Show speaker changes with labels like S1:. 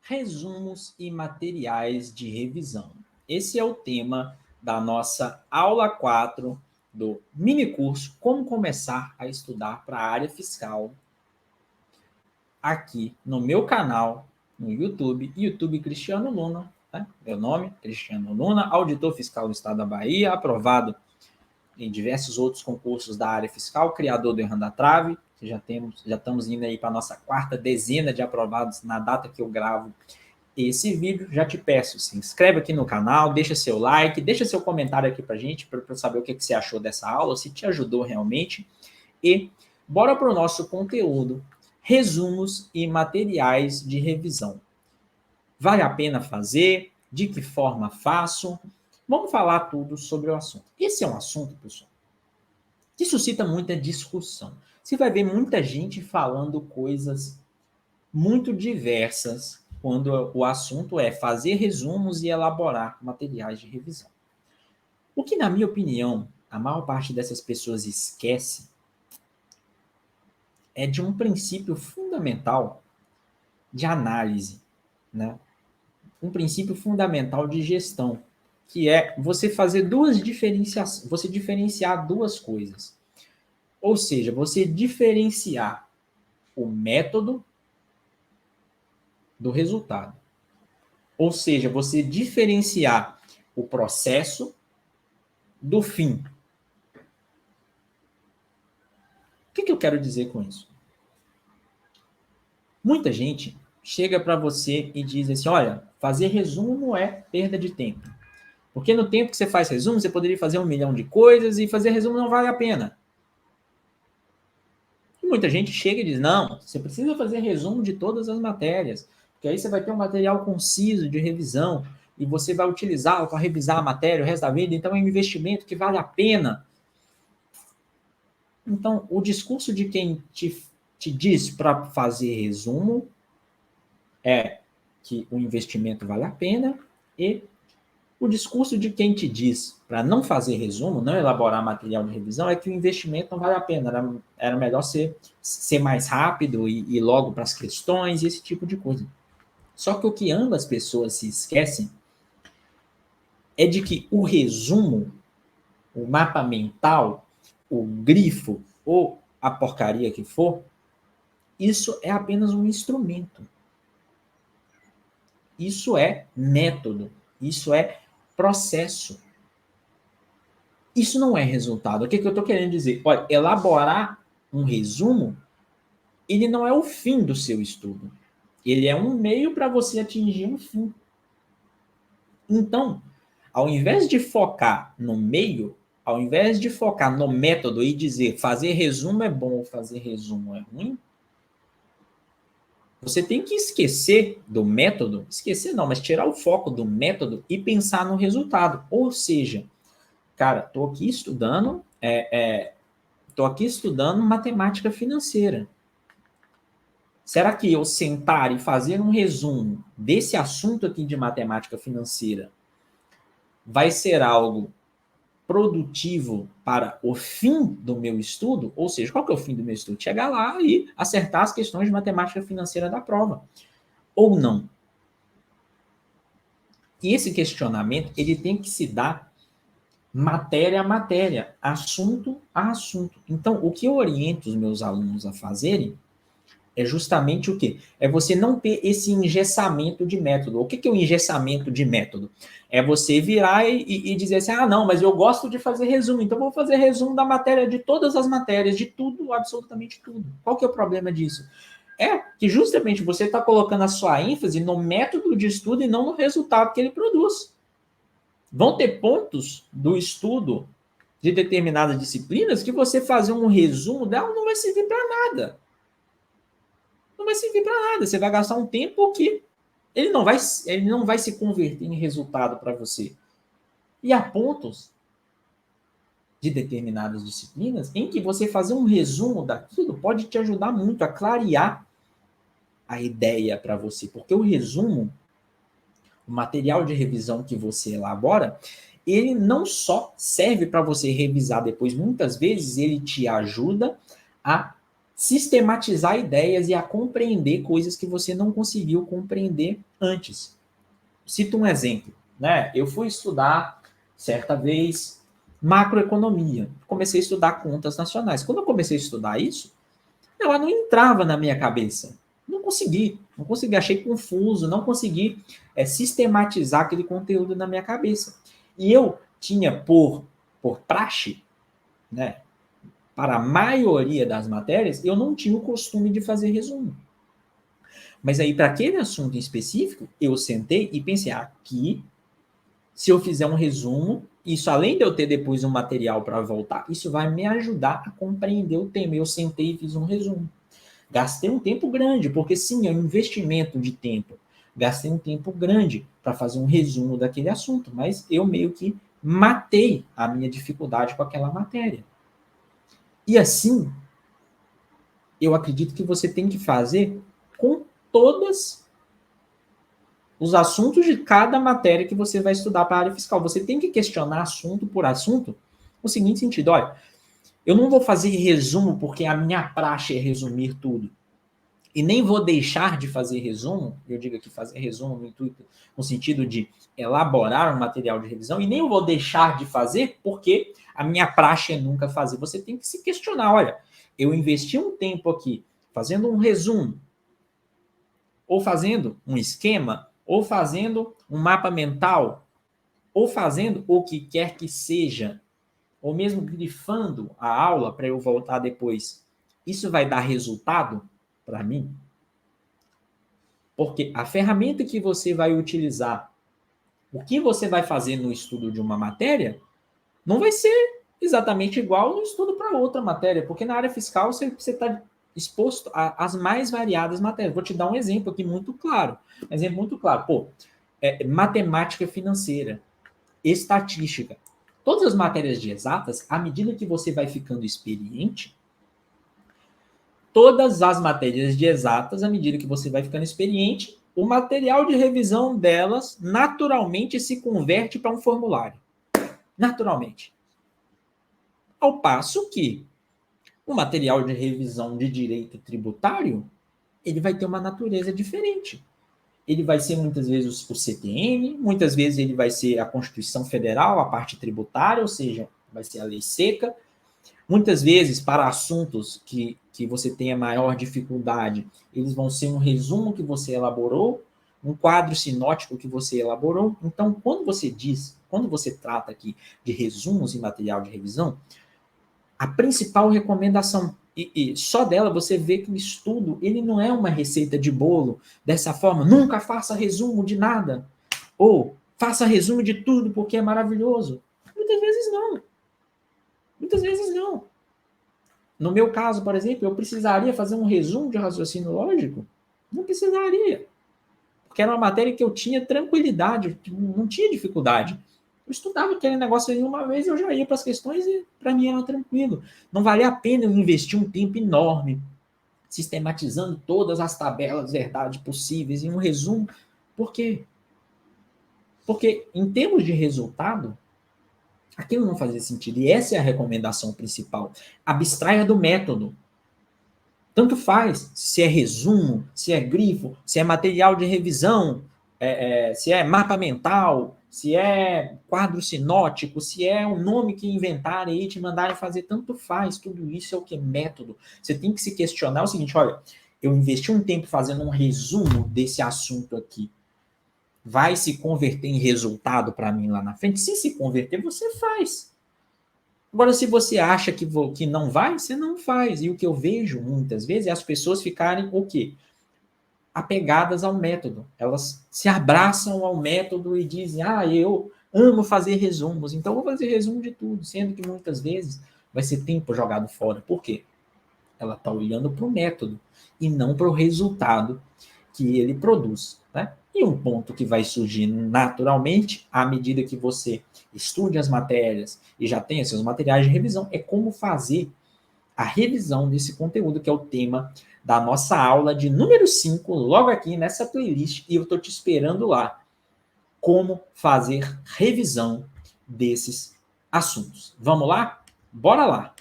S1: Resumos e materiais de revisão. Esse é o tema da nossa aula 4 do minicurso Como Começar a Estudar para a Área Fiscal, aqui no meu canal, no YouTube Cristiano Luna, né? Meu nome, Cristiano Luna, auditor fiscal do Estado da Bahia, aprovado em diversos outros concursos da área fiscal, criador do Errando a Trave, que já estamos indo aí para a nossa quarta dezena de aprovados na data que eu gravo esse vídeo. Já te peço, se inscreve aqui no canal, deixa seu like, deixa seu comentário aqui para a gente, para eu saber o que você achou dessa aula, se te ajudou realmente. E bora para o nosso conteúdo, resumos e materiais de revisão. Vale a pena fazer? De que forma faço? Vamos falar tudo sobre o assunto. Esse é um assunto, pessoal, que suscita muita discussão. Você vai ver muita gente falando coisas muito diversas quando o assunto é fazer resumos e elaborar materiais de revisão. O que, na minha opinião, a maior parte dessas pessoas esquece é de um princípio fundamental de análise, né? Um princípio fundamental de gestão, que é você fazer você diferenciar duas coisas. Ou seja, você diferenciar o método do resultado. Ou seja, você diferenciar o processo do fim. O que eu quero dizer com isso? Muita gente chega para você e diz assim, olha, fazer resumo é perda de tempo. Porque no tempo que você faz resumo, você poderia fazer 1 milhão de coisas e fazer resumo não vale a pena. E muita gente chega e diz, não, você precisa fazer resumo de todas as matérias, porque aí você vai ter um material conciso de revisão e você vai utilizá-lo para revisar a matéria o resto da vida, então é um investimento que vale a pena. Então, o discurso de quem te diz para fazer resumo é que o investimento vale a pena, e o discurso de quem te diz para não fazer resumo, não elaborar material de revisão, é que o investimento não vale a pena, era melhor ser mais rápido e ir logo para as questões e esse tipo de coisa. Só que o que ambas pessoas se esquecem é de que o resumo, o mapa mental, o grifo ou a porcaria que for, isso é apenas um instrumento. Isso é método, isso é processo. Isso não é resultado. O que eu estou querendo dizer? Olha, elaborar um resumo, ele não é o fim do seu estudo. Ele é um meio para você atingir um fim. Então, ao invés de focar no meio, ao invés de focar no método e dizer fazer resumo é bom ou fazer resumo é ruim, você tem que esquecer do método, esquecer não, mas tirar o foco do método e pensar no resultado. Ou seja, cara, estou aqui estudando matemática financeira. Será que eu sentar e fazer um resumo desse assunto aqui de matemática financeira vai ser algo produtivo para o fim do meu estudo? Ou seja, qual que é o fim do meu estudo? Chegar lá e acertar as questões de matemática financeira da prova. Ou não? E esse questionamento, ele tem que se dar matéria a matéria, assunto a assunto. Então, o que eu oriento os meus alunos a fazerem é justamente o quê? É você não ter esse engessamento de método. O que é o engessamento de método? É você virar e dizer assim, ah, não, mas eu gosto de fazer resumo, então vou fazer resumo da matéria, de todas as matérias, de tudo, absolutamente tudo. Qual que é o problema disso? É que justamente você está colocando a sua ênfase no método de estudo e não no resultado que ele produz. Vão ter pontos do estudo de determinadas disciplinas que você fazer um resumo dela não vai servir para nada. Não vai servir para nada. Você vai gastar um tempo que ele não vai se converter em resultado para você. E há pontos de determinadas disciplinas em que você fazer um resumo daquilo pode te ajudar muito a clarear a ideia para você. Porque o resumo, o material de revisão que você elabora, ele não só serve para você revisar depois, muitas vezes ele te ajuda a sistematizar ideias e a compreender coisas que você não conseguiu compreender antes. Cito um exemplo, né? Eu fui estudar, certa vez, macroeconomia. Comecei a estudar contas nacionais. Quando eu comecei a estudar isso, ela não entrava na minha cabeça. Não consegui, achei confuso, não consegui sistematizar aquele conteúdo na minha cabeça. E eu tinha por praxe, né, para a maioria das matérias, eu não tinha o costume de fazer resumo. Mas aí, para aquele assunto em específico, eu sentei e pensei, aqui, se eu fizer um resumo, isso além de eu ter depois um material para voltar, isso vai me ajudar a compreender o tema. Eu sentei e fiz um resumo. Gastei um tempo grande, porque sim, é um investimento de tempo. Gastei um tempo grande para fazer um resumo daquele assunto, mas eu meio que matei a minha dificuldade com aquela matéria. E assim, eu acredito que você tem que fazer com todos os assuntos de cada matéria que você vai estudar para a área fiscal. Você tem que questionar assunto por assunto no seguinte sentido: olha, eu não vou fazer resumo porque a minha praxe é resumir tudo. E nem vou deixar de fazer resumo, eu digo aqui fazer resumo no intuito, no sentido de elaborar um material de revisão, e nem vou deixar de fazer porque a minha praxe é nunca fazer. Você tem que se questionar, olha, eu investi um tempo aqui fazendo um resumo, ou fazendo um esquema, ou fazendo um mapa mental, ou fazendo o que quer que seja, ou mesmo grifando a aula para eu voltar depois. Isso vai dar resultado para mim? Porque a ferramenta que você vai utilizar, o que você vai fazer no estudo de uma matéria, não vai ser exatamente igual no estudo para outra matéria, porque na área fiscal você está exposto às mais variadas matérias. Vou te dar um exemplo aqui muito claro. Um exemplo muito claro. Matemática financeira, estatística. Todas as matérias de exatas, à medida que você vai ficando experiente, todas as matérias de exatas, à medida que você vai ficando experiente, o material de revisão delas naturalmente se converte para um formulário. Naturalmente. Ao passo que o material de revisão de direito tributário, ele vai ter uma natureza diferente. Ele vai ser muitas vezes o CTN, muitas vezes ele vai ser a Constituição Federal, a parte tributária, ou seja, vai ser a lei seca. Muitas vezes, para assuntos que você tenha maior dificuldade, eles vão ser um resumo que você elaborou, um quadro sinótico que você elaborou. Então, quando você trata aqui de resumos e material de revisão, a principal recomendação, e só dela você vê que o estudo, ele não é uma receita de bolo, dessa forma, nunca faça resumo de nada, ou faça resumo de tudo porque é maravilhoso. Muitas vezes não. Muitas vezes não. No meu caso, por exemplo, eu precisaria fazer um resumo de raciocínio lógico? Não precisaria. Porque era uma matéria que eu tinha tranquilidade, não tinha dificuldade. Eu estudava aquele negócio ali uma vez, eu já ia para as questões e para mim era tranquilo. Não valia a pena eu investir um tempo enorme sistematizando todas as tabelas de verdade possíveis em um resumo. Por quê? Porque em termos de resultado, aquilo não fazia sentido. E essa é a recomendação principal. Abstraia do método. Tanto faz se é resumo, se é grifo, se é material de revisão, se é mapa mental, se é quadro sinótico, se é um nome que inventarem e te mandarem fazer, tanto faz. Tudo isso é o que? Método. Você tem que se questionar o seguinte, olha, eu investi um tempo fazendo um resumo desse assunto aqui. Vai se converter em resultado para mim lá na frente? Se converter, você faz. Agora, se você acha que não vai, você não faz. E o que eu vejo muitas vezes é as pessoas ficarem o quê? Apegadas ao método. Elas se abraçam ao método e dizem, eu amo fazer resumos, então vou fazer resumo de tudo, sendo que muitas vezes vai ser tempo jogado fora. Por quê? Ela está olhando para o método e não para o resultado que ele produz, né? E um ponto que vai surgir naturalmente à medida que você estude as matérias e já tenha seus materiais de revisão é como fazer a revisão desse conteúdo, que é o tema da nossa aula de número 5, logo aqui nessa playlist, e eu estou te esperando lá. Como fazer revisão desses assuntos. Vamos lá? Bora lá!